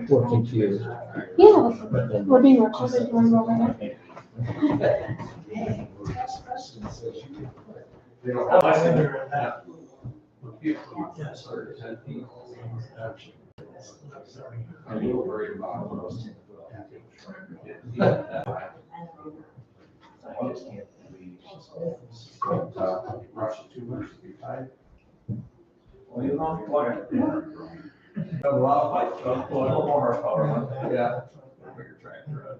Working to you. Yeah, we're being recorded. You want to go over I'm a little worried about those. Russia too much to be tied. Well, you know, if you want to have a lot of fights, a little more horsepower. Yeah. Bigger tractor.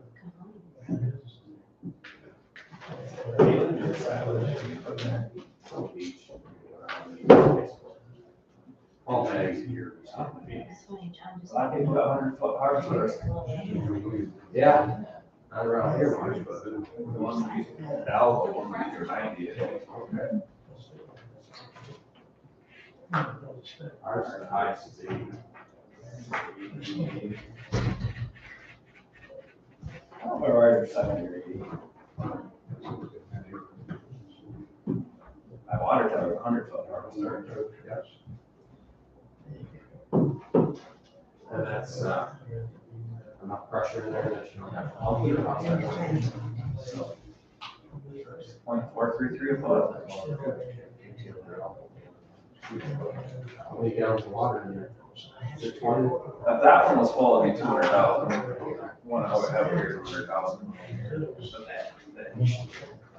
All bags here. I think you got 100-foot harvesters. Yeah. Not around here much, but. The one we Alva, one we use 90. Okay. Ours are the highest is 80. I don't know where I 70 or 80. I wanted to have a 100-foot harvester. Yes. And that's, enough pressure in there that you don't have to help you. 0.433 a foot. How many gallons of water in there? Is it 20? That one was full, it'd be 200,000. One I would have here, 200,000.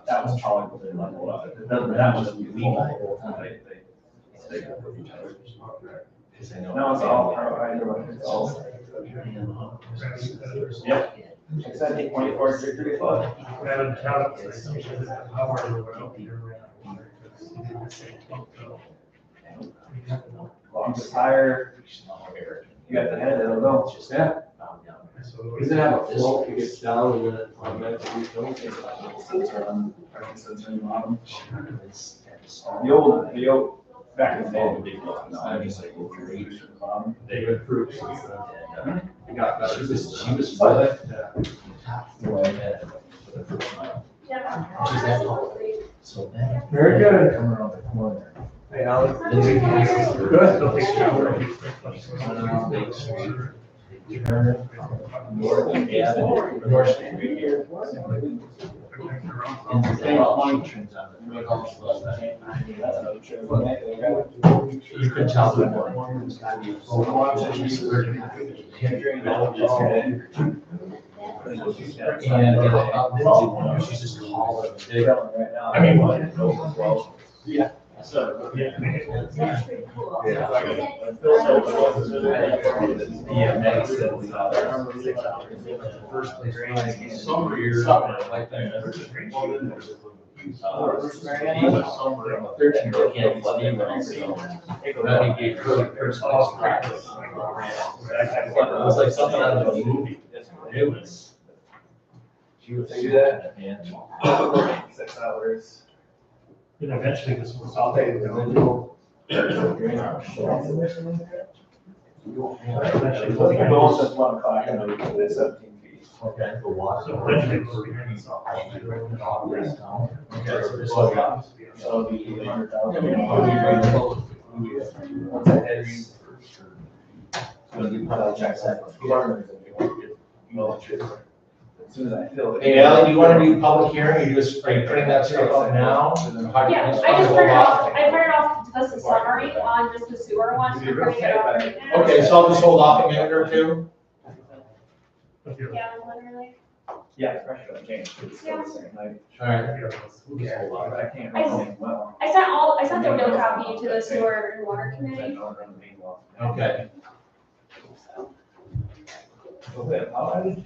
That was probably what they leveled up. That was illegal. They got with each other. No, it's all, it's all. Yep. I said 8.433 foot. Longest higher. You got the head, it'll go. Yeah. Does it have a float that gets down and then it automatically fills? The old, back in the day, the big one, no, I just like over 8 to the bottom. They've improved since then. You got better. She was But, so that. Very good. Come around the corner. Hey, Alex. Good. Go take a shower. On Lake Street. North Avenue, North Street here. And the thing turns on the main house. You could tell them one was gotta be. And she's just taller. I mean, Yeah. So, yeah. Yeah, Maggie said we got first place. Some years, like that. He was somewhere, 13 year kid, he's leaving, so then he gave her first class practice. It was like something out of a movie. It was. She would say that, and 6 hours. And eventually this was I'll all. take the residual. Eventually, going since 1 o'clock, and then it's 17 feet. okay, the water. So eventually it was behind us. Okay, so this was up. So it'll be 100,000. Once that heads. Gonna be put out checks that. As soon as I feel it. Hey, Ally, do you wanna do public hearing, are you putting that stuff up now? Yeah, I just printed off just a summary on just the sewer one. I'm gonna get it out right now. Okay, so I'll just hold off a minute or two. Yeah, literally. Yeah, it's pressure doesn't change. It's still the same. Alright. I can't run anything well. I sent the real copy to the sewer and water I committee. don't run the main well. Okay. Okay, how I did.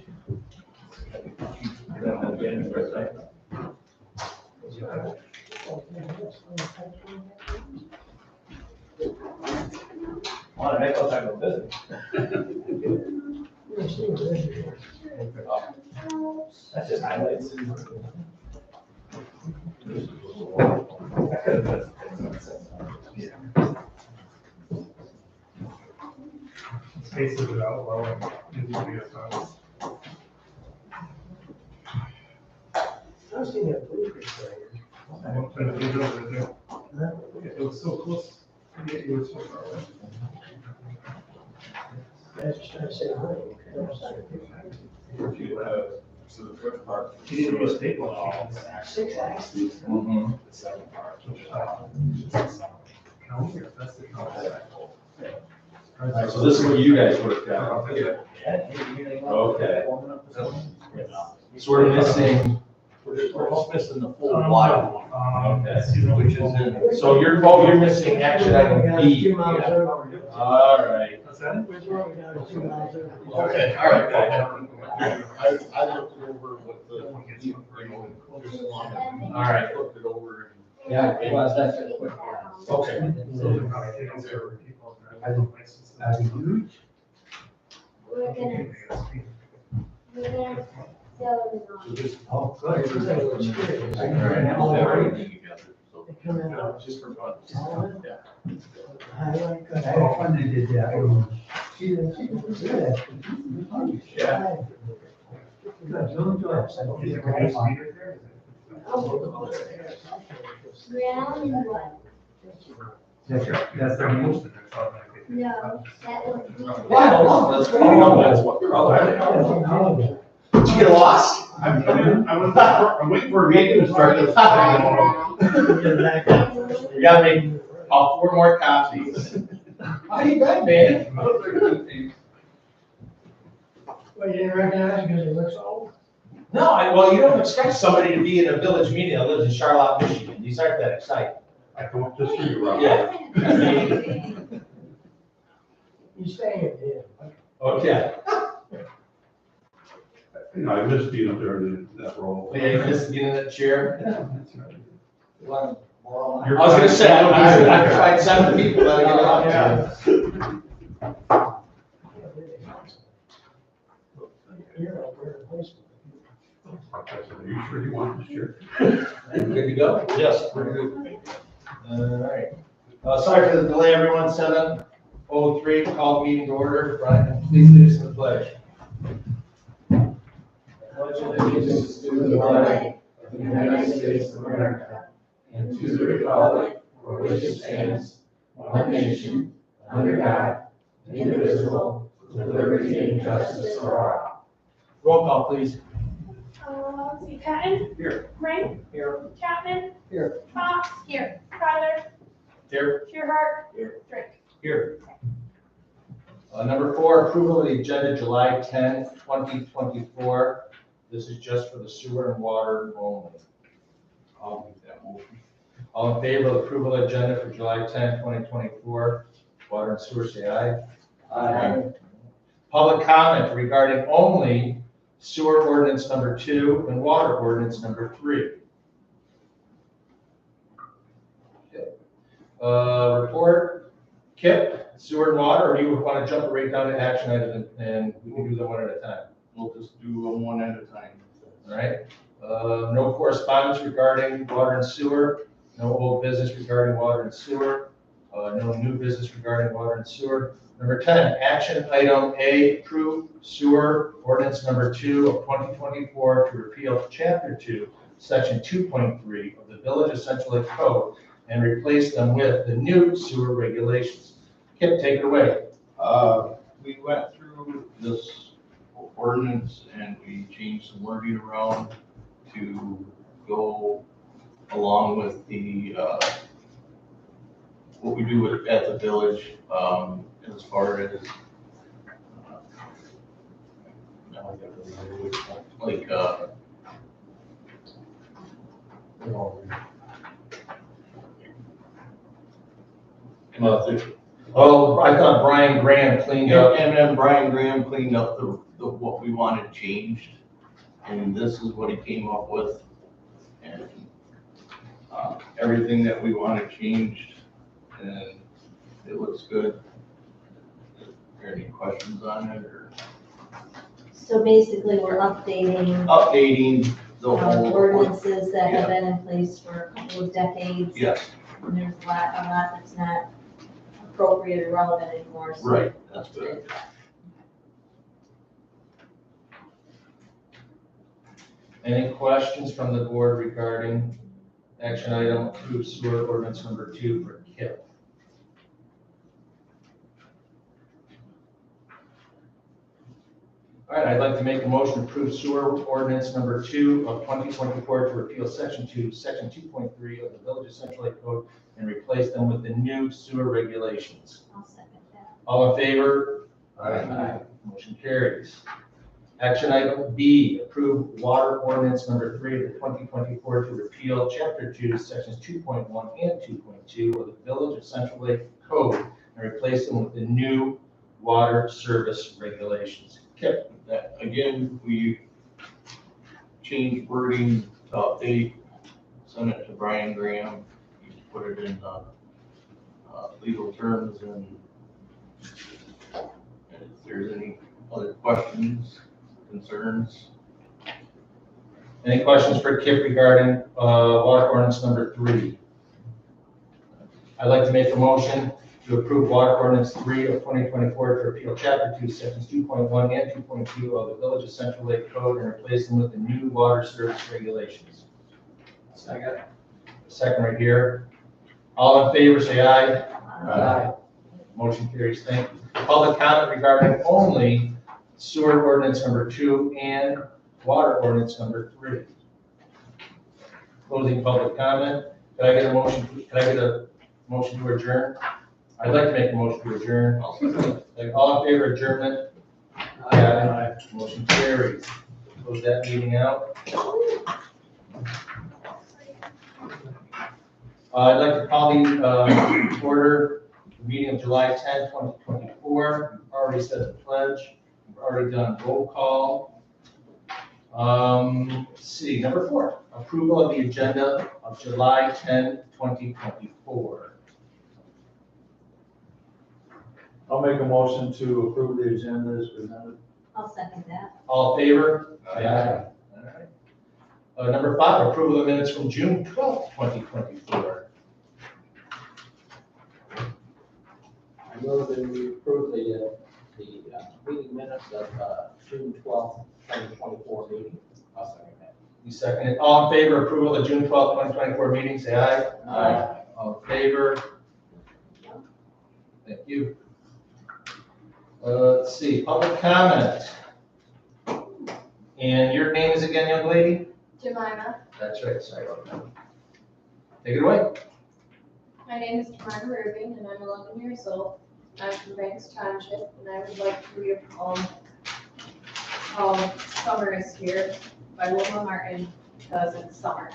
Want to make all type of business. That's just highlights. I could have Spaces it out well and into the funds. I don't try to do it over there. It was so close. It was so far away. So the first part. He didn't use staples. Mhm. The second part. County, or that's the county. Alright, so this is what you guys worked out. Okay. So we're missing, We're almost missing the full water one, Okay. which is in. so you're missing action item B. Alright. What's that? Okay, all right. I looked over what the, just along, Alright. looked it over. Yeah, it was, that's a quick. Okay. Those are probably things that were people. Huge. We're gonna sell them on. Oh, good. Just for fun. How fun they did that. She did good. Yeah. Good, you'll enjoy it. Is it gonna be sweeter there? Brown and what? That's their most. No, that was. Wow, that's what color. Did you get lost? I'm waiting for a meeting to start this. We gotta make all 4 more copies. How you been, man? Well, you didn't recognize because he looks old? No, well, you don't expect somebody to be in a village meeting that lives in Charlotte, Michigan. These aren't that exciting. I don't disagree, Rob. Yeah. He's staying here. Okay. You know, I missed being up there in that role. Yeah, you missed being in that chair. That's right. I was gonna say, I tried 7 people that I get out You're a weird place. Are you sure you want this chair? Good to go? Yes, we're good. All right. Sorry for the delay, everyone. 7:03, call meeting to order. Brian, please lead us in the pledge. Pledge allegiance to the flag of the United States of America and to the republic for which it stands, one nation, under God, indivisible, with liberty and justice for all. Roll call, please. Let's see, Patton? Here. Ring? Here. Chapman? Here. Fox? Here. Tyler? Here. Shearhart? Here. Drake? Here. Number 4, approval of the agenda, July 10, 2024. This is just for the sewer and water only. I'll make that motion. All in favor of approval of agenda for July 10, 2024, water and sewer, say aye. Aye. Public comment regarding only sewer ordinance number 2 and water ordinance number 3. Report, Kip, sewer and water, or do you want to jump right down to action items and we can do them one at a time? We'll just do them one at a time. All right? No correspondence regarding water and sewer, no old business regarding water and sewer, no new business regarding water and sewer. Number 10, action item A, approve sewer ordinance number 2 of 2024 to repeal chapter 2, section 2.3 of the Village of Central Lake Code and replace them with the new sewer regulations. Kip, take it away. We went through this ordinance and we changed some wording around to go along with the, what we do at the village, as far as, like, Oh, I thought Brian Graham cleaned up. and then Brian Graham cleaned up the what we wanted changed, and this is what he came up with. And everything that we wanted changed, and it looks good. Are there any questions on it, or So basically, we're updating updating the whole? ordinances that have been in place for a couple of decades. Yes, And there's a lot that's not appropriate or relevant anymore. so- right, that's good. Any questions from the board regarding action item approved sewer ordinance number 2 for Kip? All right, I'd like to make a motion to approve sewer ordinance number 2 of 2024 to repeal section 2.3 of the Village of Central Lake Code and replace them with the new sewer regulations. I'll second that. All in favor? Motion carries. Action item B, approve water ordinance number 3 of the 2024 to repeal chapter 2, sections 2.1 and 2.2 of the Village of Central Lake Code and replace them with the new water service regulations. Kip? That, again, we changed wording to update, sent it to Brian Graham. He put it in, legal terms and if there's any other questions, concerns. Any questions for Kip regarding water ordinance number 3? I'd like to make a motion to approve water ordinance 3 of 2024 to repeal chapter 2, sections 2.1 and 2.2 of the Village of Central Lake Code and replace them with the new water service regulations. Second. Second right here. All in favor, say aye. Motion carries. Thank you. Public comment regarding only sewer ordinance number 2 and water ordinance number 3. Closing public comment. Can I get a motion? Can I get a motion to adjourn? I'd like to make a motion to adjourn. All in favor of adjournment? Aye. Motion carries. Close that meeting out. I'd like to call the order the meeting of July 10, 2024. We've already said the pledge. We've already done roll call. Let's see, number 4, approval of the agenda of July 10, 2024. I'll make a motion to approve the agenda as presented. I'll second that. All in favor? Aye. All right. Number 5, approval of minutes from June 12, 2024. I move that we approve the meeting minutes of June 12th, 2024 meeting. I'll second that. You second it. All in favor of approval of the June 12, 2024 meeting, say aye. Aye. All in favor? Thank you. Let's see, public comment. And your name is again, young lady? Jemima. That's right, sorry about that. Take it away. My name is Jemima Rubin, and I'm 11 years old. I'm from Banks Township, and I would like to read a poem called Summer is Here by Wilma Martin, because it's summer.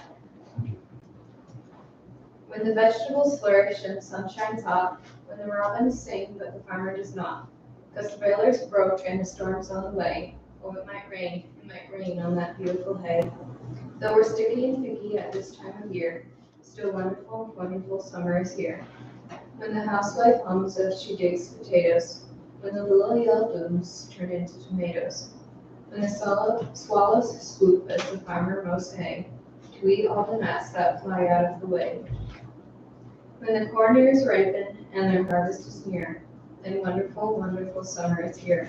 When the vegetables flourish and the sun shines hot, when the robins sing but the farmer does not, because the boilers broke and the storm's on the way, oh, it might rain on that beautiful hay. Though we're sticky and picky at this time of year, still wonderful, wonderful summer is here. When the housewife hums as she digs potatoes, when the little yellow blooms turn into tomatoes, when the swallows swoop as the farmer mows hay, to eat all the nuts that fly out of the way. When the corn ears ripen and their harvest is near, then wonderful, wonderful summer is here.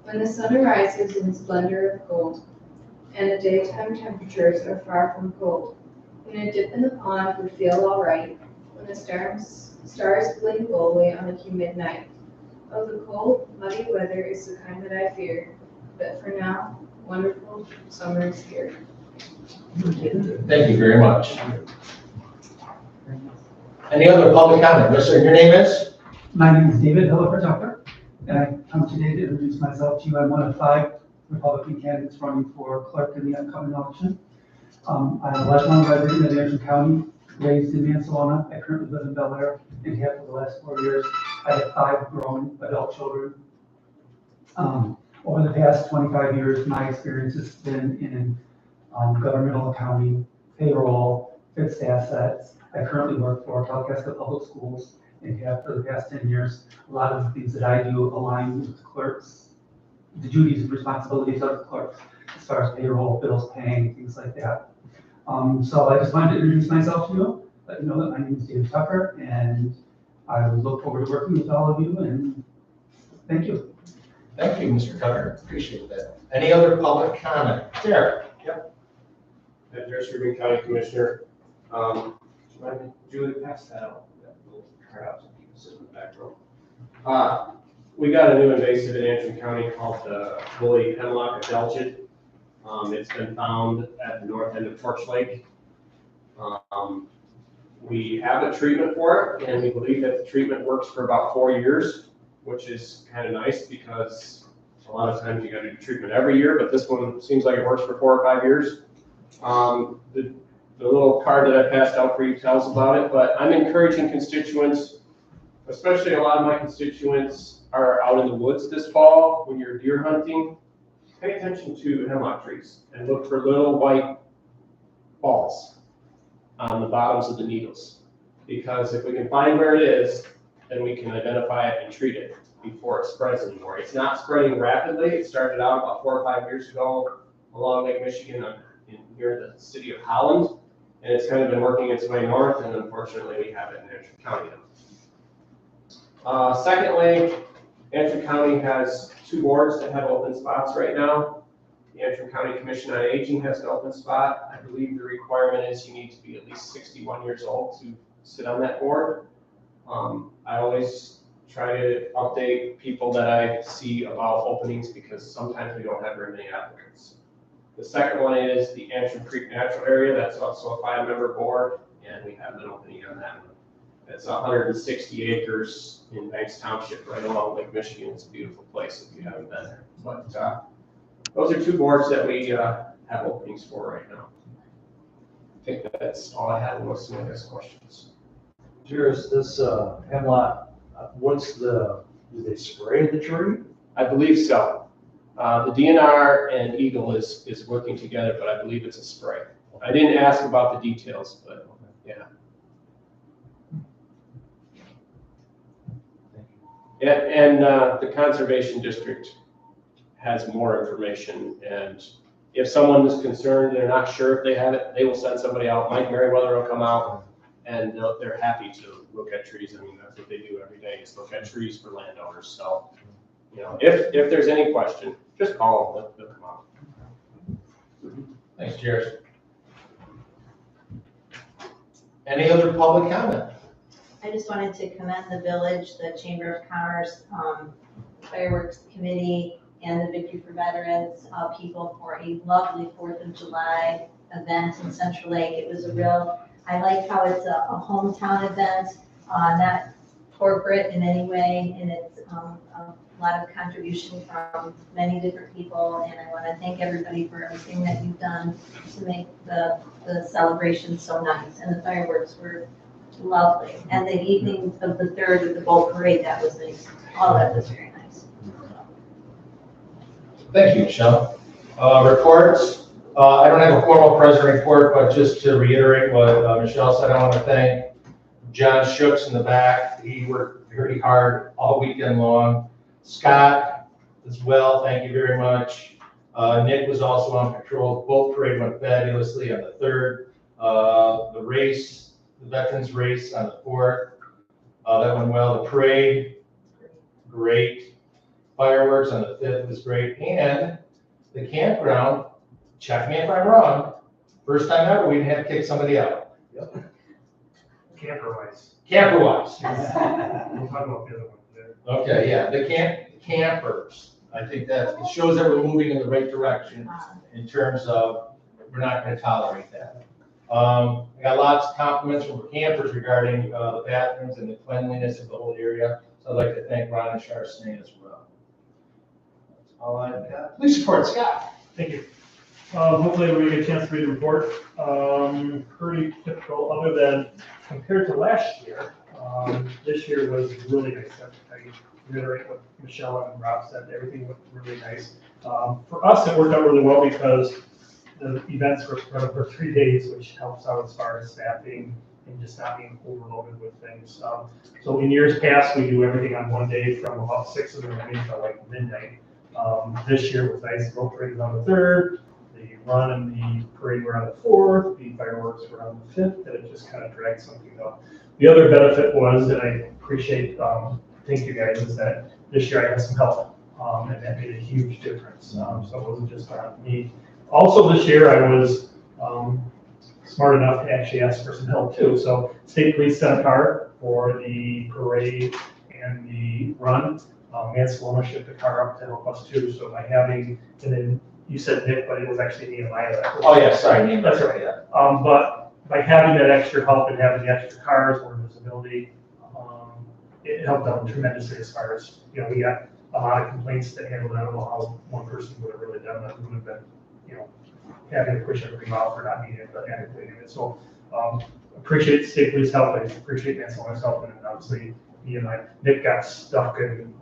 When the sun arises in splendor of gold, and the daytime temperatures are far from cold, when a dip in the pond would feel all right, when the stars gleam boldly on a humid night. Oh, the cold, muddy weather is the kind that I fear, but for now, wonderful summer is here. Thank you very much. Any other public comment? Yes, sir, your name is? My name is David Hillefer-Tucker, and I come today to introduce myself to you. I'm one of 5 Republican candidates running for clerk in the upcoming election. I'm a lifelong resident of Anderson County, raised in Mansalona. I currently live in Bel Air, and have for the last 4 years. I have 5 grown adult children. Over the past 25 years, my experience has been in governmental accounting, payroll, fixed assets. I currently work for Kalkaska Public Schools and have for the past 10 years. A lot of the things that I do align with clerks, the duties and responsibilities of the clerks, as far as payroll, bills paying, things like that. So I just wanted to introduce myself to you, let you know that my name is David Tucker, and I would look forward to working with all of you, and thank you. Thank you, Mr. Tucker. Appreciate that. Any other public comment? Derek? Address Rubin County Commissioner. Julie, pass that out, that little card out so people sit in the back row. We got a new invasive in Antrim County called the woolly hemlock adelgid. It's been found at the north end of Torch Lake. We have a treatment for it, and we believe that the treatment works for about 4 years, which is kind of nice because a lot of times you got to do treatment every year, but this one seems like it works for 4 or 5 years. The little card that I passed out for you tells about it, but I'm encouraging constituents, especially a lot of my constituents are out in the woods this fall when you're deer hunting. Pay attention to hemlock trees and look for little white balls on the bottoms of the needles. Because if we can find where it is, then we can identify it and treat it before it spreads anymore. It's not spreading rapidly. It started out about 4 or 5 years ago along Lake Michigan near the city of Holland. And it's kind of been working its way north, and unfortunately we have it in Antrim County now. Secondly, Antrim County has 2 boards that have open spots right now. The Antrim County Commission on Aging has an open spot. I believe the requirement is you need to be at least 61 years old to sit on that board. I always try to update people that I see about openings because sometimes we don't have very many applicants. The second one is the Antrim Creek Natural Area. That's also a 5-member board, and we have an opening on that one. It's 160 acres in Banks Township, right along Lake Michigan. It's a beautiful place if you haven't been there. But those are 2 boards that we have openings for right now. I think that's all I have unless someone has questions. Here's this hemlock, do they spray the tree? I believe so. The DNR and Eagle is working together, but I believe it's a spray. I didn't ask about the details, but yeah. And the Conservation District has more information, and if someone is concerned, they're not sure if they have it, they will send somebody out. Mike Merriweather will come out, and they're happy to look at trees. I mean, that's what they do every day, is look at trees for landowners. So, you know, if there's any question, just call them, they'll come out. Thanks, Jared. Any other public comment? I just wanted to commend the village, the Chamber of Commerce, Fireworks Committee, and the Victory for Veterans people for a lovely 4th of July event in Central Lake. It was I like how it's a hometown event, not corporate in any way, and it's a lot of contribution from many different people, and I want to thank everybody for everything that you've done to make the celebration so nice, and the fireworks were lovely, and the evening of the 3rd with the boat parade, that was nice. All that was very nice. Thank you, Michelle. Reports. I don't have a formal president report, but just to reiterate what Michelle said, I want to thank John Schooks in the back. He worked very hard all weekend long. Scott as well, thank you very much. Nick was also on patrol. The boat parade went fabulously on the 3rd. The race, the veterans race on the 4th, that went well. The parade, great. Fireworks on the 5th was great. And the campground, check me if I'm wrong, first time ever we didn't have to kick somebody out. Camper-wise. Camper-wise. We'll talk about the other one there. Okay, yeah, the campers. I think that it shows that we're moving in the right direction in terms of we're not going to tolerate that. I got lots of compliments from campers regarding the bathrooms and the cleanliness of the whole area. So I'd like to thank Ron and Charcene as well. That's all I've got. Please support Scott. Thank you. Hopefully we get a chance to read the report. Pretty typical, other than compared to last year. This year was really nice. I reiterate what Michelle and Rob said. Everything looked really nice. For us, it worked out really well because the events were spread over 3 days, which helps out as far as staffing and just not being overloaded with things. So in years past, we do everything on one day from about 6 in the morning to like midnight. This year was nice. The boat parade was on the 3rd. The run and the parade were on the 4th. The fireworks were on the 5th, and it just kind of dragged something up. The other benefit was, and I appreciate, thank you guys, is that this year I had some help, and that made a huge difference. So it wasn't just on me. Also this year I was smart enough to actually ask for some help too. So State Police sent a car for the parade and the run. Mansell shipped the car up to help us too, so by having, and then you said Nick, but it was actually Nehemiah. Oh, yeah, sorry. That's right, yeah. But by having that extra help and having the extra cars, more visibility, it helped out tremendously as far as, you know, we got a lot of complaints to handle. I don't know how one person would have really done that. We would have been, you know, having to push everything out for not needing it, but adequately. So, appreciate State Police help. I appreciate Mansell's help, and obviously, Nick got stuck in,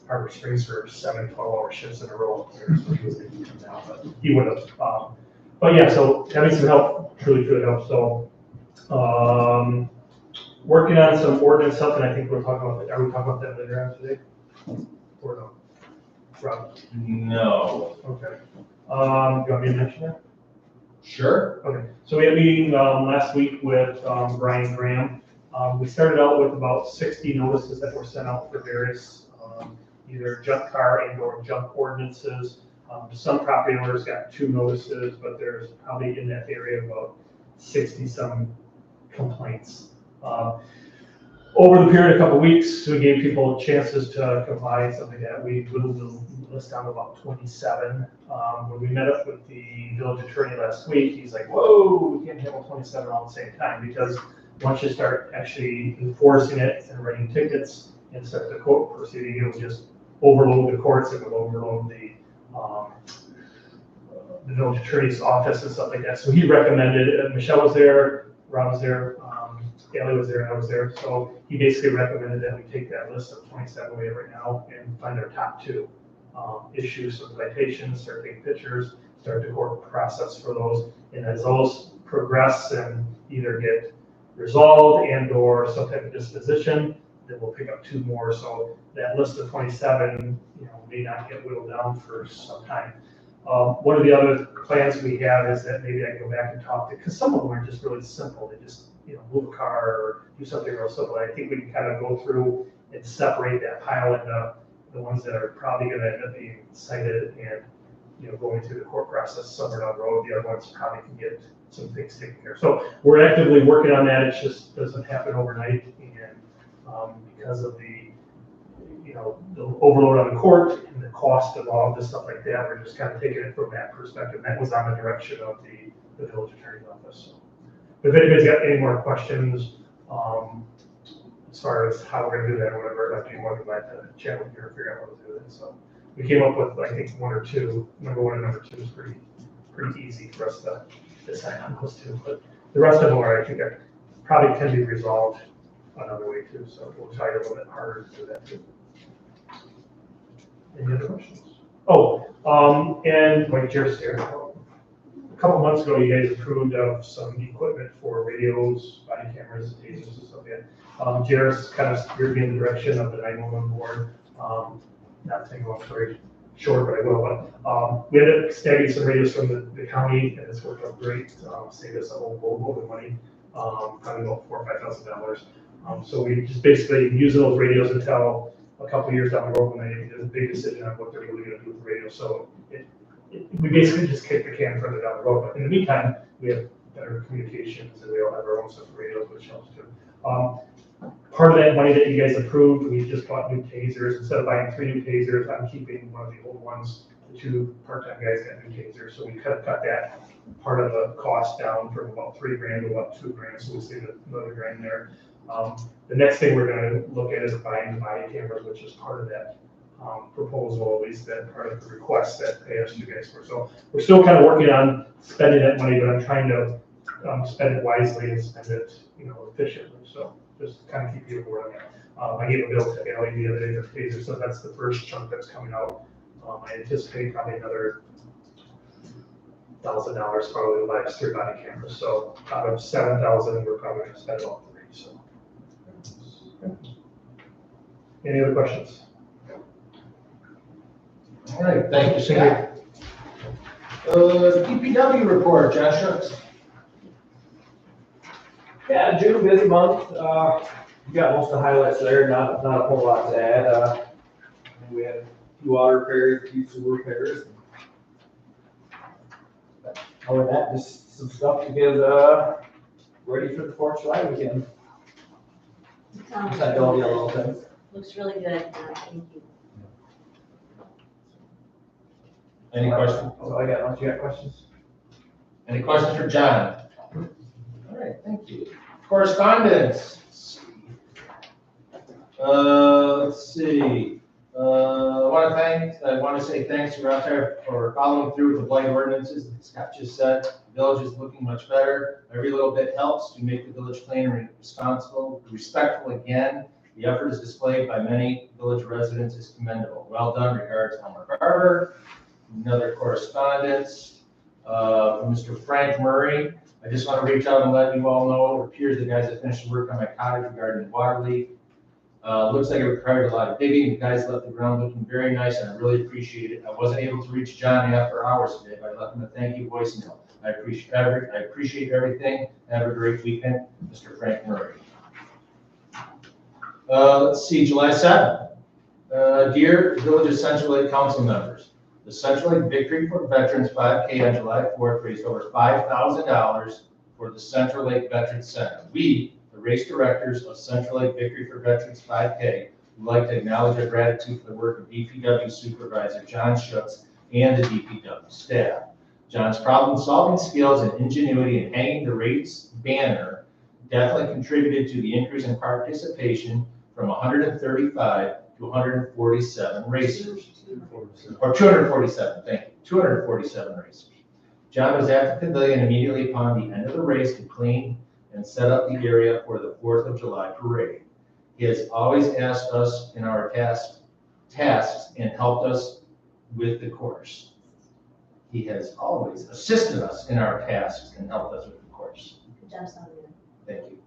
Harbor Springs for 7-12-hour shifts in a row. So he was able to come down, but he would have. But yeah, so having some help truly could help. So, working on some ordinance stuff, and I think we're talking about that. Are we talking about that later on today? Or no? Rob? No. Okay. Do you want me to mention that? Sure. Okay. So we had a meeting last week with Brian Graham. We started out with about 60 notices that were sent out for various either junk car and or junk ordinances. Some property owners got 2 notices, but there's probably in that area about 60 some complaints. Over the period of a couple of weeks, we gave people chances to comply and stuff like that. We whittled the list down to about 27. When we met up with the village attorney last week, he's like, whoa, we can't handle 27 all at the same time, because once you start actually enforcing it and writing tickets and start the court proceeding, it'll just overload the courts, it will overload the village attorney's office and stuff like that. So he recommended, Michelle was there, Rob was there, Ellie was there, and I was there. So he basically recommended that we take that list of 27 we have right now and find our top 2 issues, some citations, start taking pictures, start the court process for those. And as those progress and either get resolved and or some type of disposition, then we'll pick up 2 more. So that list of 27, you know, may not get whittled down for some time. One of the other plans we have is that maybe I go back and talk to, because some of them are just really simple. They just, you know, move a car or do something real simple. I think we can kind of go through and separate that pile into the ones that are probably going to end up being cited and, you know, going through the court process somewhere down the road. The other ones probably can get some things taken care of. So we're actively working on that. It just doesn't happen overnight, and because of the, you know, the overload on the court and the cost of all of this stuff like that, we're just kind of taking it from that perspective. That was on the direction of the village attorney's office. So if anybody's got any more questions, as far as how we're gonna do that or whatever, I'd be more than glad to chat with you or figure out how to do it. So we came up with, I think, 1 or 2. Number 1 and number 2 is pretty easy for us to decide on those 2, but the rest of them are, I think, probably can be resolved another way too. So we'll try a little bit harder to do that too. Any other questions? Oh, and like Jerry's here, a couple months ago, you guys approved of some equipment for radios, body cameras, tasers, and stuff like that. Jairus kind of steered me in the direction of the 911 board. Not saying I'm very short, but I will. But we ended up snagging some radios from the county, and it's worked out great. Saved us a whole load of money, probably about $4,000 or $5,000. So we just basically use those radios until a couple of years down the road when they make a big decision on what they're really going to do with the radio. So we basically just kick the can further down the road. But in the meantime, we have better communications, and we all have our own set of radios, which helps too. Part of that money that you guys approved, we just bought new tasers. Instead of buying 3 new tasers, I'm keeping one of the old ones. The 2 part-time guys got new tasers, so we cut that part of the cost down from about $3,000 to about $2,000, so we'll save another $1,000 there. The next thing we're going to look at is buying body cameras, which is part of that proposal, at least that part of the request that they asked you guys for. So we're still kind of working on spending that money, but I'm trying to spend it wisely and spend it, you know, efficiently. So just kind of keep you aware of that. I gave a bill to Ellie the other day for taser, so that's the first chunk that's coming out. I anticipate probably another $1,000 probably to buy 3 body cameras. So out of 7,000, we're probably going to spend about 3. So. Any other questions? All right, thank you, Scott. DPW report, John Schutz. Yeah, June, busy month. You got most of the highlights there, not a whole lot to add. We had a few water repairs, a few sewer repairs. Other than that, just some stuff to get ready for the 4th of July weekend. Besides all the other little things. Looks really good. Thank you. Any questions? That's all I got, unless you got questions? Any questions for John? All right, thank you. Correspondence. Let's see. I want to say thanks for out there for following through with the blight ordinances. As Scott just said, the village is looking much better. Every little bit helps to make the village planner responsible, respectful again. The effort is displayed by many village residents is commendable. Well done. Regards, Elmer Barber. Another correspondence from Mr. Frank Murray. I just want to reach out and let you all know, it appears the guys that finished work on my cottage regarding the water leak. Looks like it required a lot of digging. The guys left the ground looking very nice, and I really appreciate it. I wasn't able to reach Johnny after hours today, but I left him a thank you voicemail. I appreciate everything. Have a great weekend, Mr. Frank Murray. Let's see, July 7th. Dear Village of Central Lake Council members, the Central Lake Victory for Veterans 5K on July 4th raised over $5,000 for the Central Lake Veterans Center. We, the race directors of Central Lake Victory for Veterans 5K, would like to acknowledge our gratitude for the work of DPW Supervisor John Schutz and the DPW staff. John's problem-solving skills and ingenuity in hanging the race banner definitely contributed to the increase in participation from 135 to 147 racers. Or 247, thank you, 247 racers. John was at the pavilion immediately upon the end of the race to clean and set up the area for the 4th of July parade. He has always asked us in our tasks and helped us with the course. He has always assisted us in our tasks and helped us with the course. Good job, Sonia. Thank you.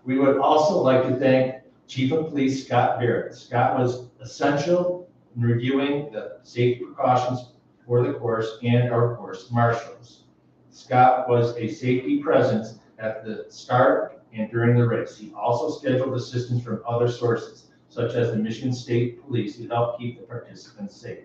We would also like to thank Chief of Police Scott Barrett. Scott was essential in reviewing the safety precautions for the course and our course marshals. Scott was a safety presence at the start and during the race. He also scheduled assistance from other sources, such as the Michigan State Police, to help keep the participants safe.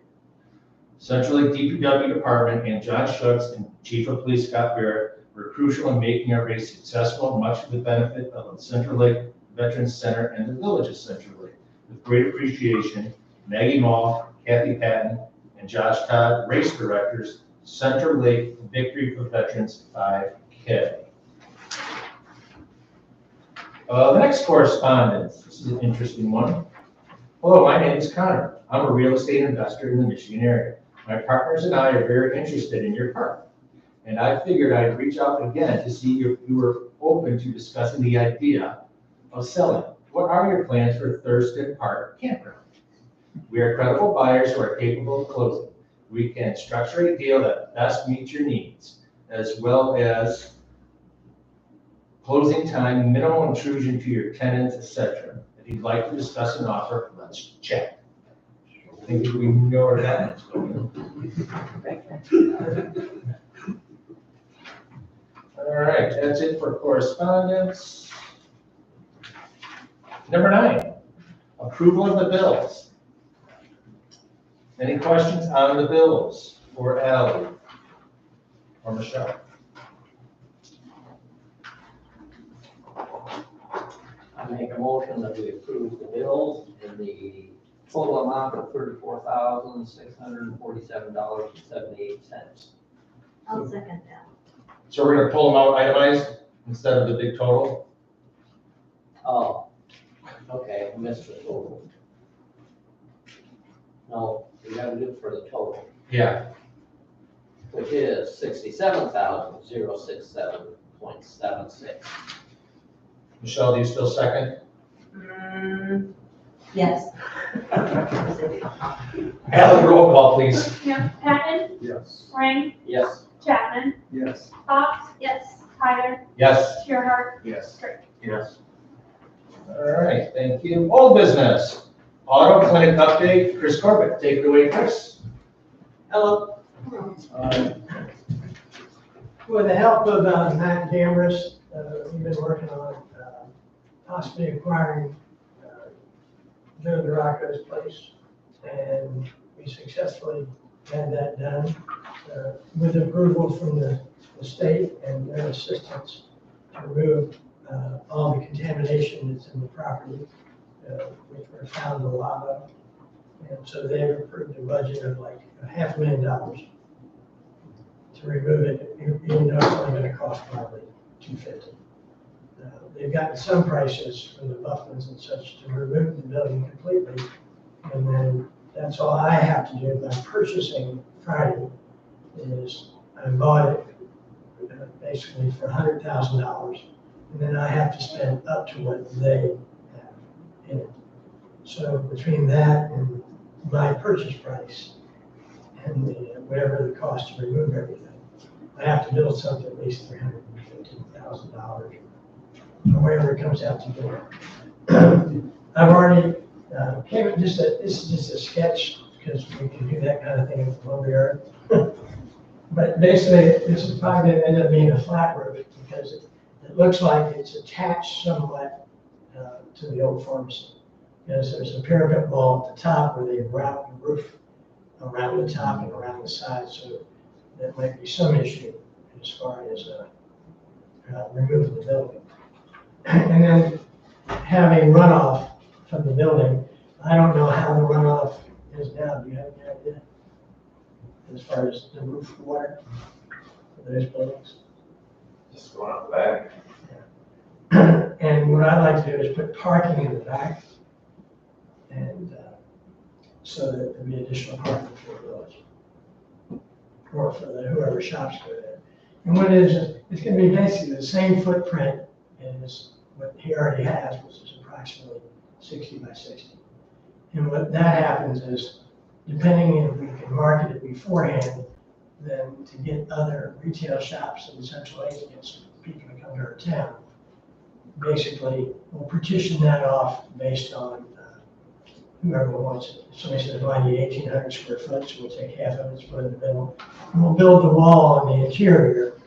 Central Lake DPW Department and John Schutz and Chief of Police Scott Barrett were crucial in making our race successful, much to the benefit of the Central Lake Veterans Center and the Village of Central Lake. With great appreciation, Maggie Mall, Kathy Patton, and Josh Todd, race directors, Central Lake Victory for Veterans 5K. The next correspondence, this is an interesting one. Hello, my name is Connor. I'm a real estate investor in the Michigan area. My partners and I are very interested in your park, and I figured I'd reach out again to see if you were open to discussing the idea of selling. What are your plans for Thurston Park Campground? We are credible buyers who are capable of closing. We can structure a deal that best meets your needs, as well as closing time, minimal intrusion to your tenants, etc. If you'd like to discuss an offer, let's chat. I think we know where that is going. All right, that's it for correspondence. Number 9, approval of the bills. Any questions on the bills for Ally or Michelle? I make a motion that we approve the bills in the total amount of $34,647.78. I'll second that. So we're gonna pull them out itemized instead of the big total? Oh, okay, I missed the total. No, we gotta do it for the total, Yeah. which is 67,067.76. Michelle, do you still second? Yes. Ally, roll call, please. Yeah, Patton, Yes. Frank, Yes. Chapman, Yes. Fox, Yes. Tyler, Yes. Shearhart, Yes. Strick. Yes. All right, thank you. Old business. Auto clinic update. Chris Corbett, take it away, Chris. Hello. With the help of Matt Gamris, we've been working on possibly acquiring Joe DeRocco's place, and we successfully had that done with approval from the state and their assistance to remove all the contamination that's in the property. were found a lot of. And so they've approved a budget of like $500,000 to remove it, even though it's only gonna cost probably $250,000. They've gotten some prices from the Buffins and such to remove the building completely. And then that's all I have to do by purchasing Friday is I bought it basically for $100,000. And then I have to spend up to what they have in it. So between that and my purchase price and whatever the cost to remove everything, I have to build something at least $315,000 or whatever it comes out to be. I've already this is just a sketch because we can do that kind of thing with the lumberyard. But basically, this is probably going to end up being a flat roof because it looks like it's attached somewhat to the old pharmacy. Because there's a parapet wall at the top where they wrap the roof around the top and around the side, so that might be some issue as far as removing the building. And then having runoff from the building, I don't know how the runoff is now. Do you have any idea? As far as the roof water for those buildings? Just going out the back. And what I'd like to do is put parking in the back, and so that there'll be additional parking for the village, or for whoever shops go there. And what it is, it's going to be basically the same footprint as what he already has, which is approximately 60 by 60. And what that happens is, depending if we can market it beforehand, then to get other retail shops in Central Lake, get some people to come to our town. Basically, we'll partition that off based on whoever wants it. Somebody says, well, I need 1,800 square foot, so we'll take half of it, put it in the middle. And we'll build the wall on the interior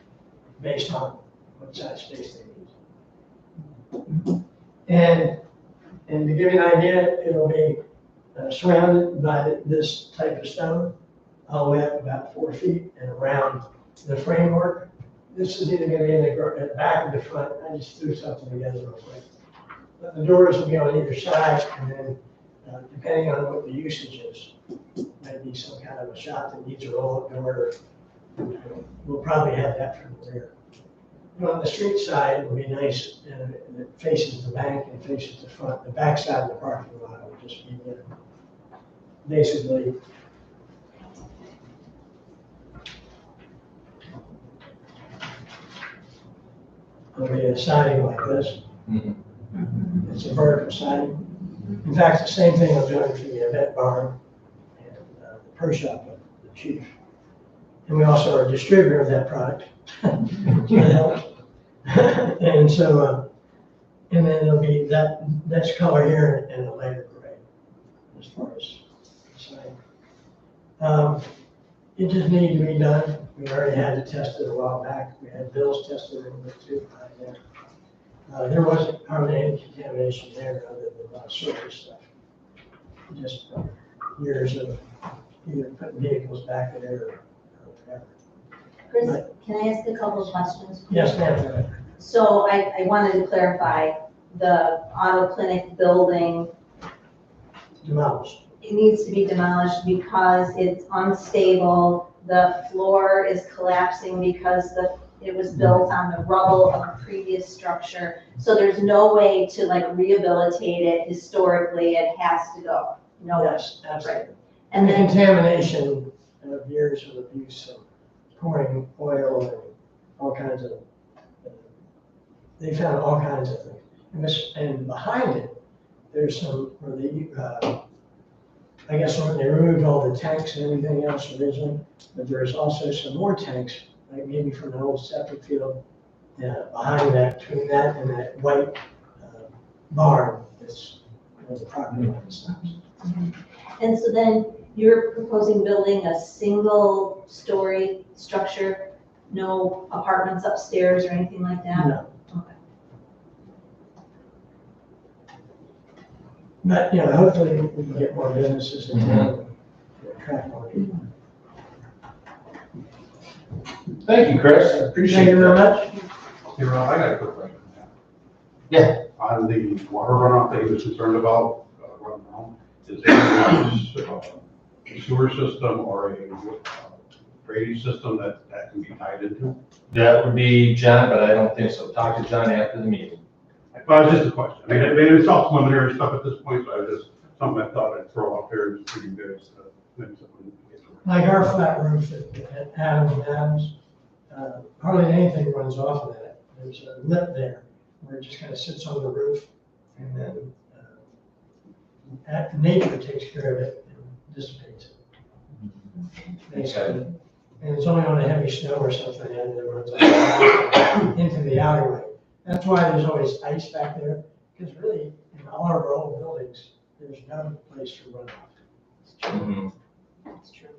based on what size space they need. And to give you an idea, it'll be surrounded by this type of stone, all the way up about 4 feet, and around the framework. This is either going to be in the back or the front. I just threw something together real quick. But the doors will be on either side, and then depending on what the usage is, maybe some kind of a shop that needs a roll-up door. We'll probably have that from the rear. And on the street side, it will be nice, it faces the bank and faces the front. The back side of the parking lot will just be basically it'll be a siding like this. It's a vertical siding. In fact, the same thing I'm doing for the event barn and the per shop of the chief. And we also are a distributor of that product. So that helps. And so, and then it'll be that's color here and a lighter gray as far as siding. It just needed to be done. We already had it tested a while back. We had bills tested in the too. There wasn't hardly any contamination there other than surface stuff. Just years of either putting vehicles back there or whatever. Chris, can I ask a couple of questions? Please? Yes, ma'am. So I wanted to clarify, the auto clinic building, Demolished. it needs to be demolished because it's unstable. The floor is collapsing because it was built on the rubble of a previous structure. So there's no way to like rehabilitate it historically. It has to go. No. Yes, absolutely. And The then, contamination of years of abuse of pouring oil and all kinds of, they found all kinds of things. And behind it, there's some, where they, I guess when they removed all the tanks and everything else originally, but there's also some more tanks, like maybe from an old septic field, behind that, between that and that white barn that's where the property line stops. and so then you're proposing building a single story structure, no apartments upstairs or anything like that? No. Okay. But, hopefully we can get more businesses in town and attract more people. Thank you, Chris. I appreciate Thank you very that. much. Hey, Rob, I got a quick question. Yeah. on the water runoff that he was concerned about, running around, is there a sewer system or a drainage system that can be tied into? That would be John, but I don't think so. Talk to John after the meeting. Well, it's just a question. I mean, it's all preliminary stuff at this point, so I just, something I thought I'd throw out there just for you guys to maybe something. Like our flat roof at Adams and Adams, hardly anything runs off of that. There's a lip there where it just kind of sits on the roof, and then nature takes care of it and dissipates it. Basically. And it's only on a heavy snow or something, and it runs off into the alleyway. That's why there's always ice back there, because really, in all of our old buildings, there's no place for runoff. Mm-hmm.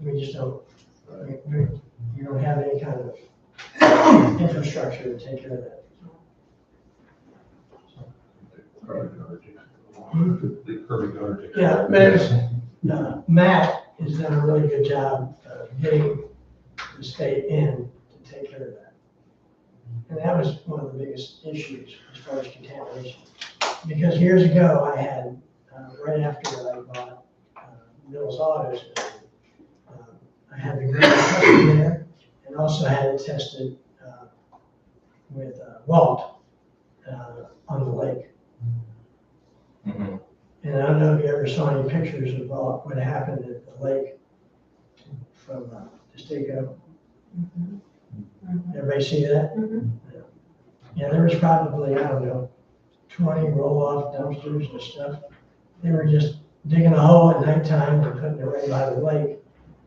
We just don't, you don't have any kind of infrastructure to take care of that. Yeah, Matt has done a really good job of getting the state in to take care of that. And that was one of the biggest issues as far as contamination. Because years ago, I had, right after I bought Mills Autos, I had the green tested there, and also had it tested with Walt on the lake. Mm-hmm. And I don't know if you ever saw any pictures of what happened at the lake from Destaco. Everybody see that? Yeah, there was probably, I don't know, 20 roll-off dumpsters and stuff. They were just digging a hole at nighttime and putting it right by the lake.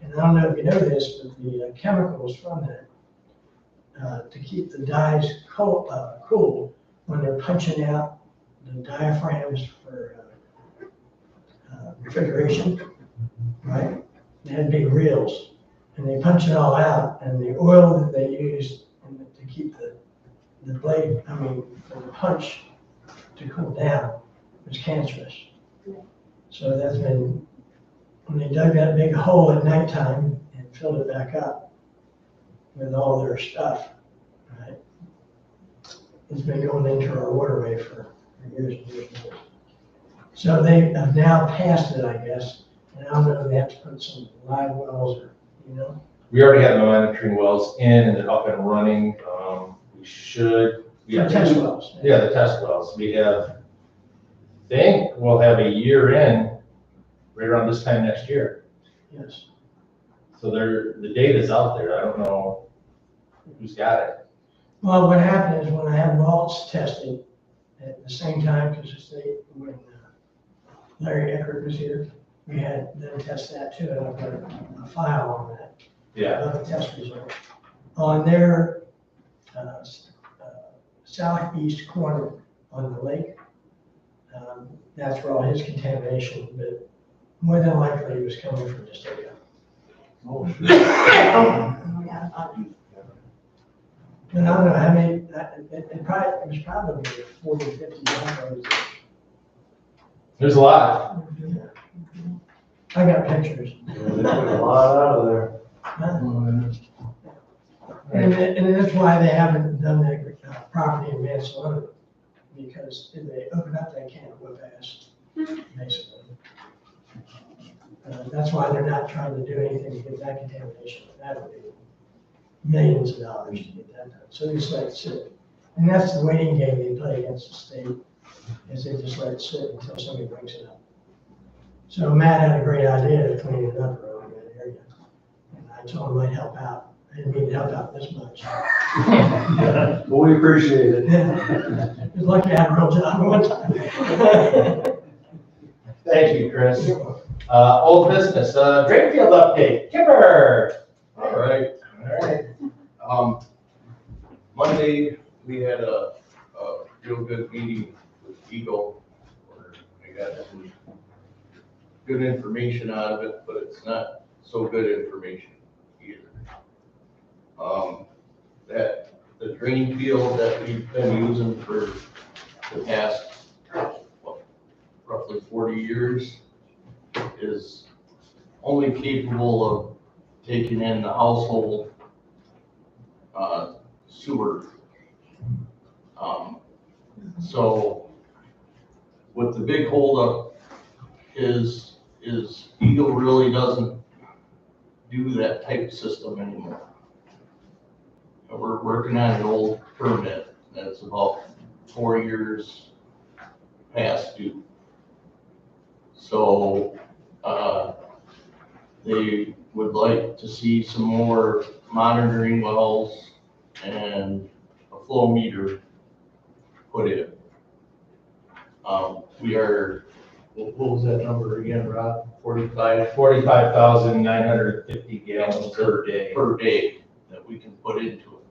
And I don't know if you know this, but the chemicals from that, to keep the dyes cool, when they're punching out the diaphragms for refrigeration, right? They had big reels, and they punch it all out, and the oil that they used to keep the blade, for the punch to cool down was cancerous. So that's been, when they dug that big hole at nighttime and filled it back up with all their stuff, right? It's been going into our waterway for years and years and years. So they have now passed it, I guess, and I don't know if they have to put some live wells or, We already have the monitoring wells in and they're up and running. We should. The test wells. Yeah, the test wells. We have, think we'll have a year in right around this time next year. Yes. So the data's out there. I don't know who's got it. Well, what happened is when I had Waltz tested at the same time, because when Larry Eckert was here, we had them test that too, and I've got a file on that. Yeah. Of the test results. On their southeast corner on the lake, that's where all his contamination, but more than likely it was coming from Destaco. Oh, sure. And I don't know how many, it was probably 40, 50 dollars. There's a lot. I got pictures. Yeah, they put a lot out of there. And that's why they haven't done that property in Mansalona, because if they open up that can of whoop ass, basically. That's why they're not trying to do anything to get that contamination. That would be millions of dollars to get that done. So they just let it sit. And that's the waiting game they play against the state, is they just let it sit until somebody brings it up. So Matt had a great idea to clean it up around that area. And I told him I'd help out. I didn't mean to help out this much. Well, we appreciate it. It was lucky I had a real job one time. Thank you, Chris. Old business, Drakefield update. Kipper. All right. All right. Monday, we had a real good meeting with Eagle, where I got some good information out of it, but it's not so good information either. That the drain field that we've been using for the past, roughly 40 years is only capable of taking in the household sewer. So what the big holdup is Eagle really doesn't do that type of system anymore. And we're working on an old permit that's about 4 years past due. So, they would like to see some more monitoring wells and a flow meter put in. We are, what was that number again, Rob? 45,950 gallons per day. Per day that we can put into it.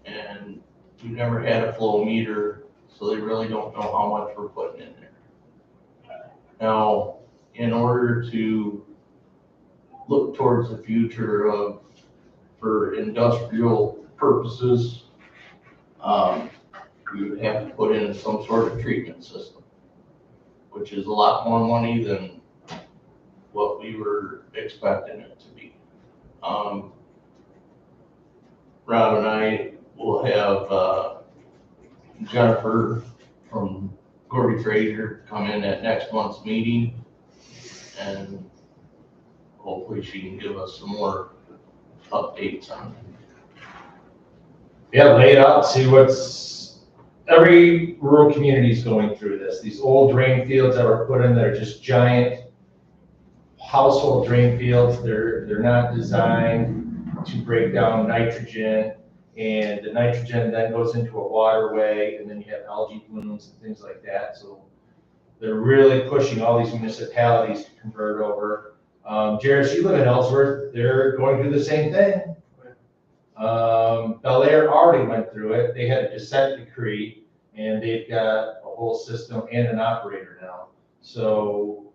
And we never had a flow meter, so they really don't know how much we're putting in there. Now, in order to look towards the future of, for industrial purposes, we would have to put in some sort of treatment system, which is a lot more money than what we were expecting it to be. Rob and I will have Jennifer from Gordy Fraser come in at next month's meeting, and hopefully she can give us some more updates on it. Yeah, lay it out, see every rural community is going through this. These old drain fields that were put in that are just giant household drain fields. They're not designed to break down nitrogen, and the nitrogen then goes into a waterway, and then you have algae blooms and things like that. So they're really pushing all these municipalities to convert over. Jared, you live in Ellsworth, they're going through the same thing. Bel Air already went through it. They had a consent decree, and they've got a whole system and an operator now. So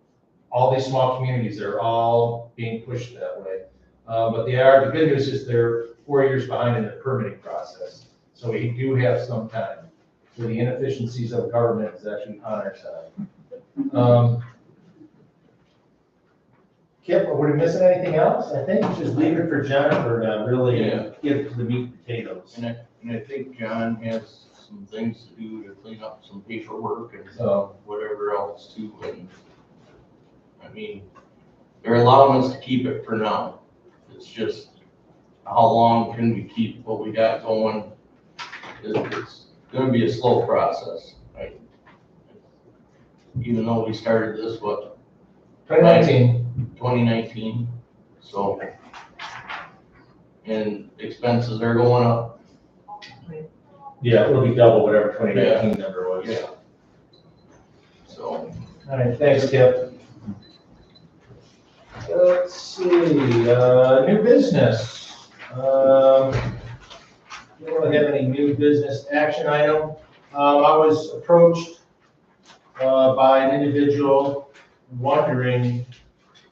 all these small communities are all being pushed that way. But the good news is they're 4 years behind in the permitting process. So we do have some time. So the inefficiencies of government is actually on our side. Kip, are we missing anything else? I think just leave it for Jennifer to really get to the meat and potatoes. And I think John has some things to do to clean up some paperwork and whatever else too. And I mean, they're allowing us to keep it for now. It's just how long can we keep what we got going? It's going to be a slow process, right? Even though we started this, 2019, so, and expenses are going up. Yeah, it'll be double whatever 2019 number was. Yeah. So. All right, thanks, Kip. Let's see, new business. We don't really have any new business action item. I was approached by an individual wondering,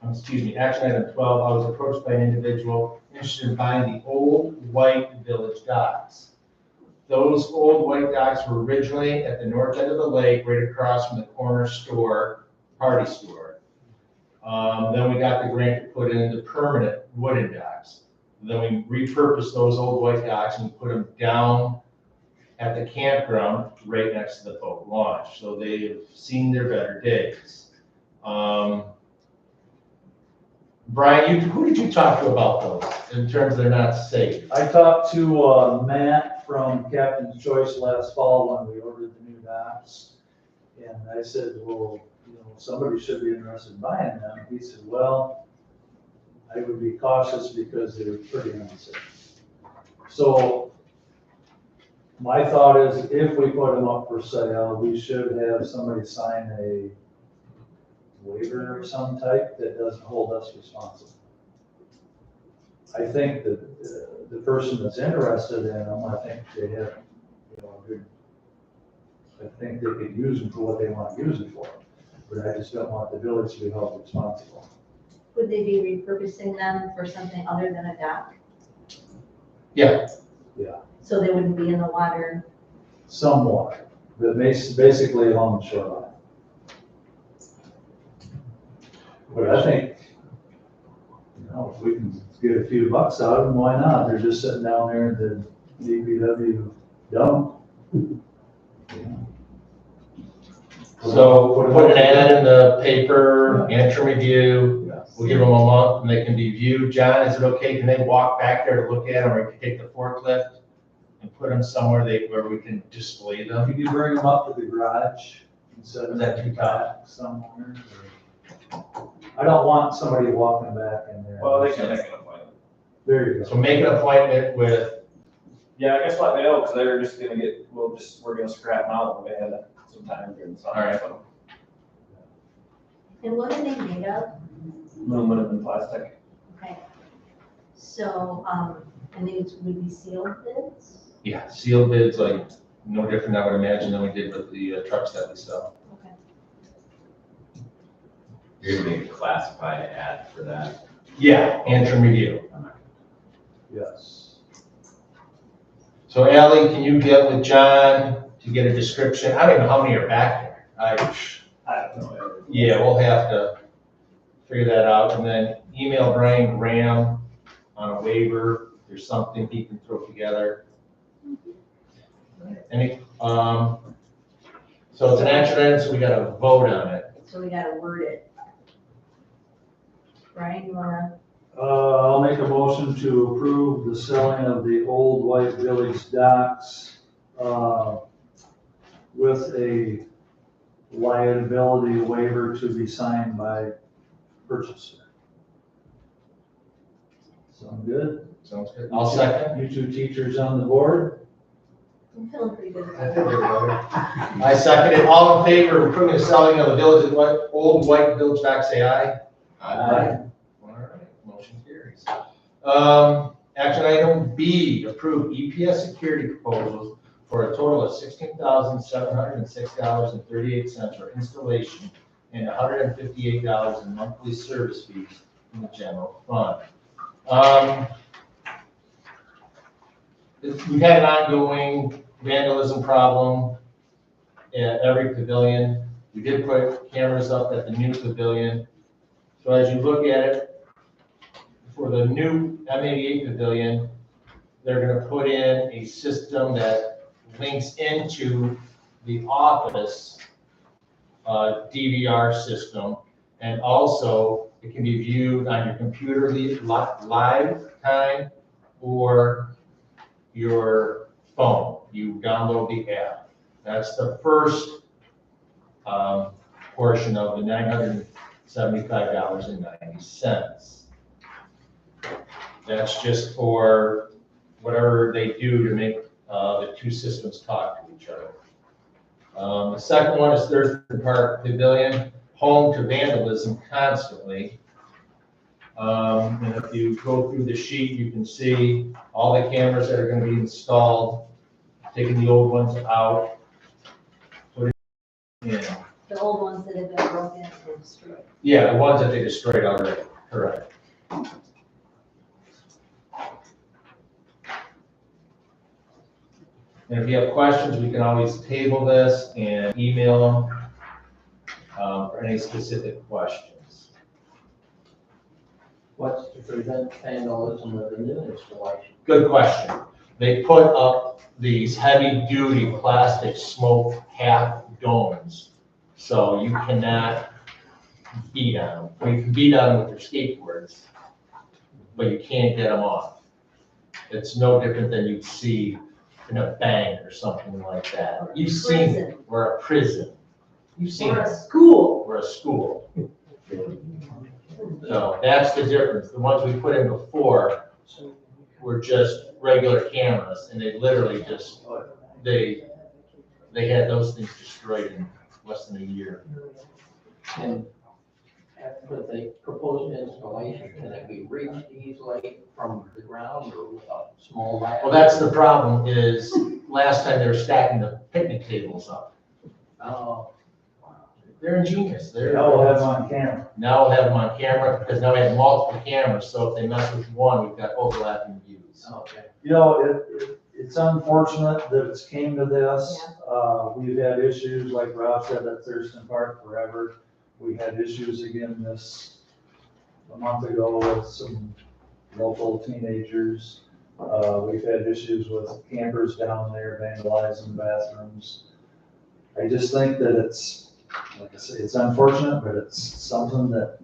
action item 12, I was approached by an individual interested in buying the old white village docks. Those old white docks were originally at the north end of the lake, right across from the corner store, party store. Then we got the grant to put in the permanent wooden docks. Then we repurposed those old white docks and put them down at the campground right next to the boat launch. So they've seen their better days. Brian, who did you talk to about those in terms of they're not safe? I talked to Matt from Captain's Choice last fall when we ordered the new docks. And I said, well, somebody should be interested in buying them. He said, well, I would be cautious because they're pretty unsafe. So my thought is if we put them up for sale, we should have somebody sign a waiver of some type that doesn't hold us responsible. I think that the person that's interested in them, I think they have, I think they could use them for what they want to use them for. But I just don't want the village to be held responsible. Would they be repurposing them for something other than a dock? Yeah. Yeah. So they wouldn't be in the water? Somewhat, but basically along the shoreline. But I think, if we can get a few bucks out of them, why not? They're just sitting down there at the DPW dump. So put an ad in the paper, interim review, Yes. we'll give them a month and they can be viewed. John, is it okay? Can they walk back there to look at them, or you can take the forklift and put them somewhere where we can display them? Can you bring them up to the garage instead of Is that too tough? back somewhere? Or- I don't want somebody walking back in there. Well, they can make an appointment. There you go. So make an appointment with, Yeah, I guess let me know, because they're just gonna we're gonna scrap them out when we had some time during the summer. All right. So, And what are they made of? aluminum and plastic. Okay. So, and these would be sealed bids? yeah, sealed bids, like, no different, I would imagine, than we did with the trucks that we sell. Okay. You're gonna make a classified ad for that. Yeah, interim review. Yes. So Ally, can you get with John to get a description? I don't even know how many are back there. I don't know. Yeah, we'll have to figure that out, and then email Brian Graham on a waiver, if there's something he can throw together. Any, so it's an action item, so we gotta vote on it. So we gotta word it. Brian, you wanna? I'll make a motion to approve the selling of the old White Village docks, with a liability waiver to be signed by purchaser. Sound good? Sounds good. I'll second. You two teachers on the board? I'm feeling pretty good. I second it. All in favor of approving the selling of the old White Village dock, say aye. Aye. All right, motion carries. Action item B, approve EPS security proposals for a total of $16,706.38 for installation and $158 in monthly service fees in the general fund. We've had an ongoing vandalism problem at every pavilion. We did put cameras up at the new pavilion. So as you look at it, for the new M88 pavilion, they're gonna put in a system that links into the office DVR system. And also, it can be viewed on your computer live time or your phone. You download the app. That's the first portion of the $975.90. That's just for whatever they do to make the two systems talk to each other. The second one is Thurston Park Pavilion, home to vandalism constantly. And if you go through the sheet, you can see all the cameras that are going to be installed, taking the old ones out, putting in. The old ones that have been broken and destroyed. Yeah, the ones that they destroyed already, correct. And if you have questions, we can always table this and email them for any specific questions. What's to prevent vandalism of the new installation? Good question. They put up these heavy-duty plastic smoke half domes, so you cannot beat on them. Well, you can beat on them with your skateboards, but you can't get them off. It's no different than you'd see in a bank or something like that. You've seen it, or a prison. You've seen Or it. a school. Or a school. So that's the difference. The ones we put in before were just regular cameras, and they literally just, they had those things destroyed in less than a year. And with the proposed installation, can it be reached easily from the ground or with a small ladder? Well, that's the problem is, last time they were stacking the picnic tables up. Oh, They're ingenious. Now we'll have them on camera. Now we'll have them on camera, because now we have multiple cameras, so if they mess with one, we've got overlapping views. okay. You know, it's unfortunate that it's came to this. We've had issues, like Rob said, at Thurston Park forever. We had issues again a month ago with some local teenagers. We've had issues with campers down there vandalizing bathrooms. I just think that like I say, it's unfortunate, but it's something that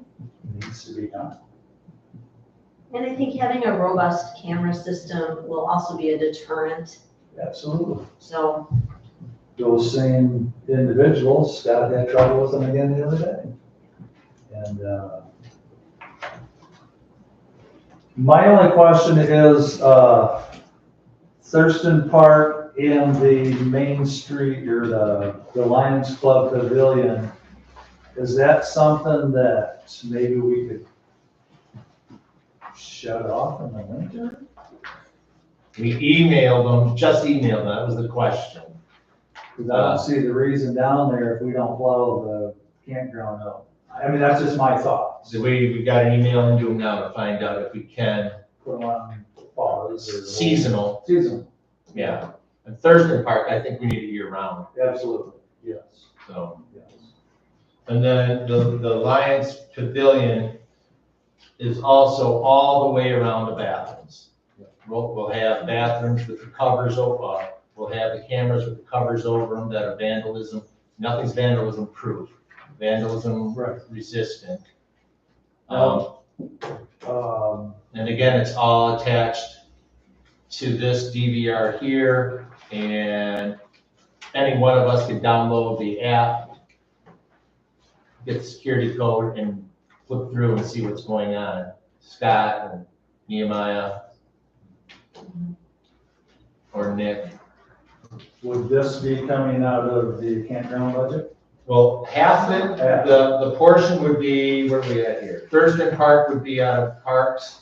needs to be done. And I think having a robust camera system will also be a deterrent, Absolutely. so. Those same individuals, Scott had trouble with them again the other day. And, my only question is, Thurston Park and the Main Street, or the Lions Club Pavilion, is that something that maybe we could shut off in the winter? We emailed them, just emailed them, that was the question. Because I don't see the reason down there if we don't plow the campground up. I mean, that's just my thoughts. So we got an email into them now to find out if we can. Put them on pause or. Seasonal, Seasonal, yeah. And Thurston Park, I think we need it year round, absolutely, yes, so. yes. And then the Lions Pavilion is also all the way around the bathrooms. We'll have bathrooms with the covers over, we'll have the cameras with the covers over them that are vandalism, nothing's vandalism proof, vandalism resistant. And again, it's all attached to this DVR here, and any one of us can download the app, get the security code, and flip through and see what's going on. Scott and Nehemiah or Nick. Would this be coming out of the campground budget? Well, half of it, the portion would be, where are we at here? Thurston Park would be out of Parks.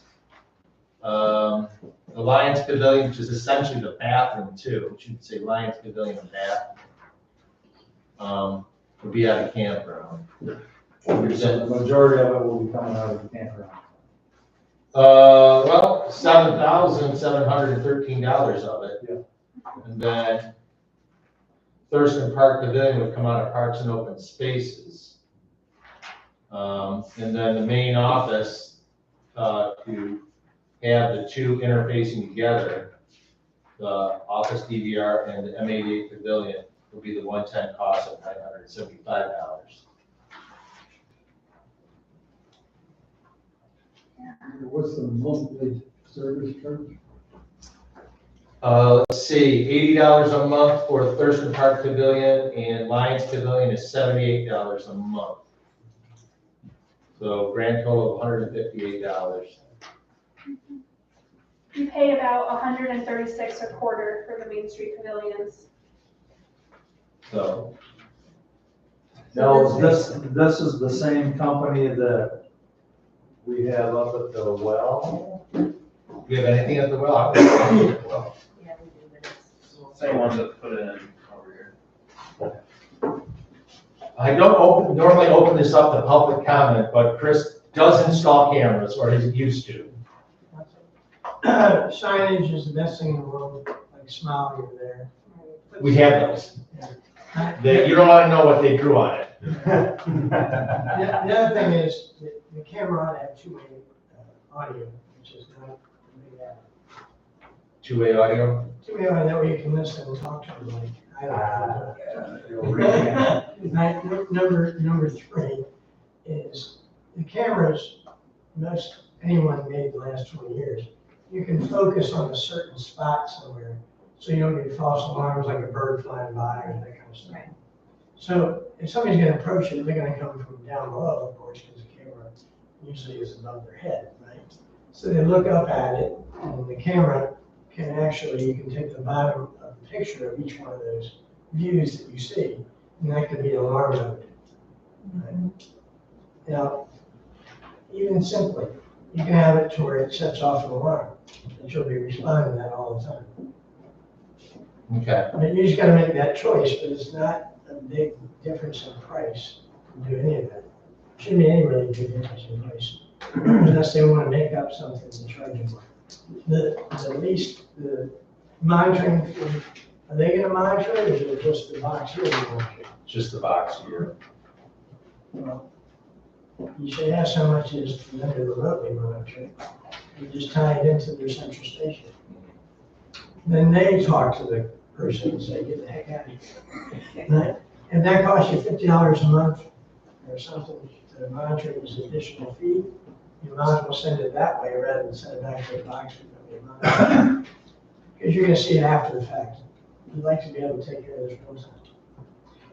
The Lions Pavilion, which is essentially the bathroom too, which you'd say Lions Pavilion and bathroom, would be out of campground. So the majority of it will be coming out of the campground. Well, $7,713 of it. Yeah. And then Thurston Park Pavilion would come out of Parks and Open Spaces. And then the main office, to have the two interfacing together, the office DVR and the M88 Pavilion will be the one-time cost of $975. What's the monthly service charge? Let's see, $80 a month for Thurston Park Pavilion, and Lions Pavilion is $78 a month. So grand total of $158. You pay about $136 a quarter for the Main Street pavilions. So. Now, this is the same company that we have up at the well? Do you have anything at the well? Well. Yeah, we do, but it's. Same ones that put it in over here. I don't normally open this up to public comment, but Chris does install cameras, or he's used to. Signage is the best thing in the world, like Smile, you're there. We have those. You don't want to know what they drew on it. The other thing is, the camera ought to have two-way audio, which is not, Two-way audio? two-way audio, that way you can listen and talk to them, like, I don't know. Number three is, the cameras, most anyone made the last 20 years, you can focus on a certain spot somewhere, so you don't get false alarms like a bird flying by or that kind of stuff. Right. So if somebody's gonna approach it, they're gonna come from down below, of course, because the camera usually is above their head, right? So they look up at it, and the camera can actually, you can take the bottom of the picture of each one of those views that you see, and that could be alarm mode. Right? Now, even simply, you can have it to where it sets off an alarm, and you'll be responding to that all the time. Okay. I mean, you just gotta make that choice, but it's not a big difference in price to do any of that. Shouldn't be any really big difference in price, unless they wanna make up something and charge you more. The monitoring, are they gonna monitor it, or is it just the box here? Just the box here. Well, you should ask how much it is for them to remotely monitor it. You just tie it into their central station. Then they talk to the person and say, get the heck out of here. Right? And that costs you $50 a month or something to monitor this additional fee. You might as well send it that way rather than send it back to the box. Because you're gonna see it after the fact. You'd like to be able to take care of this process.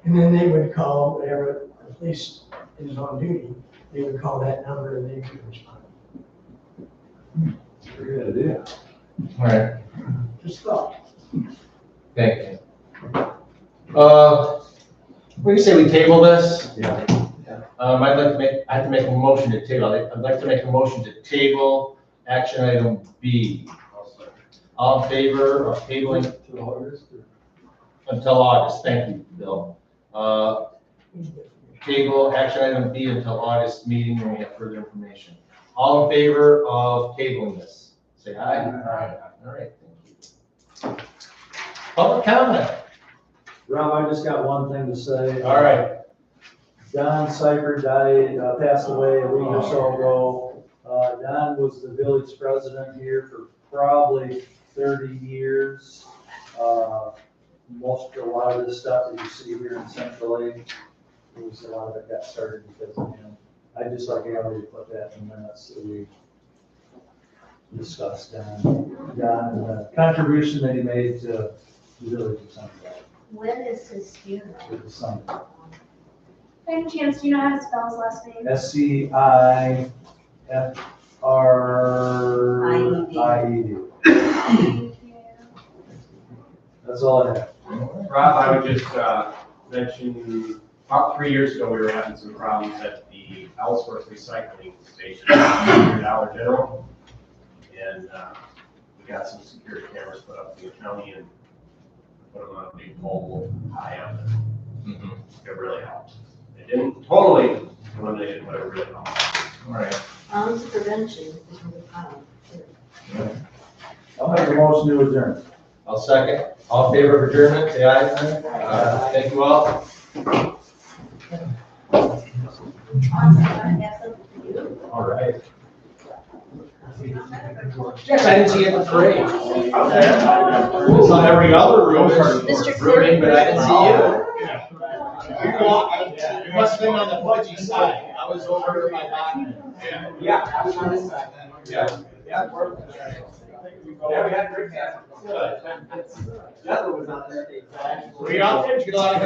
And then they would call whatever the police is on duty, they would call that number and they could respond. Pretty good idea. All right, Just thought. thank you. We can say we table this. Yeah. I have to make a motion to table. I'd like to make a motion to table action item B. All in favor of tabling To August or? until August? Thank you, Bill. Table action item B until August meeting when we have further information. All in favor of tabling this? Say aye. Aye. All right, thank you. Public comment. Rob, I just got one thing to say. All right. Don Cypher died, passed away a week or so ago. Don was the village president here for probably 30 years. A lot of this stuff that you see here in Central Lake, a lot of it got started because of him. I'd just like everybody to put that in minutes that we discussed Don and the contribution that he made to the village of Central Lake. When is his funeral? It was Sunday. By any chance, do you know how to spell his last name? SCIFRIED. Thank you. That's all I have. Rob, I would just mention, about 3 years ago, we were having some problems at the Ellsworth recycling station, near Dollar General. And we got some security cameras put up in the county and put them on a big pole high up. It really helped. It didn't totally eliminate it, but it really helped. All right. Ounce of prevention is in the pound. I'll make a motion to adjourn. I'll second. All in favor of adjournment, say aye. Aye. Thank you all. All right. Yes, I didn't see you at the parade. I saw every other room rooting, but I didn't see you. You must have been on the pudgy side. I was over by back. Yeah. Yeah. Yeah. Yeah, we had a great time. The other was on there. Were you out there? Did you get a lot of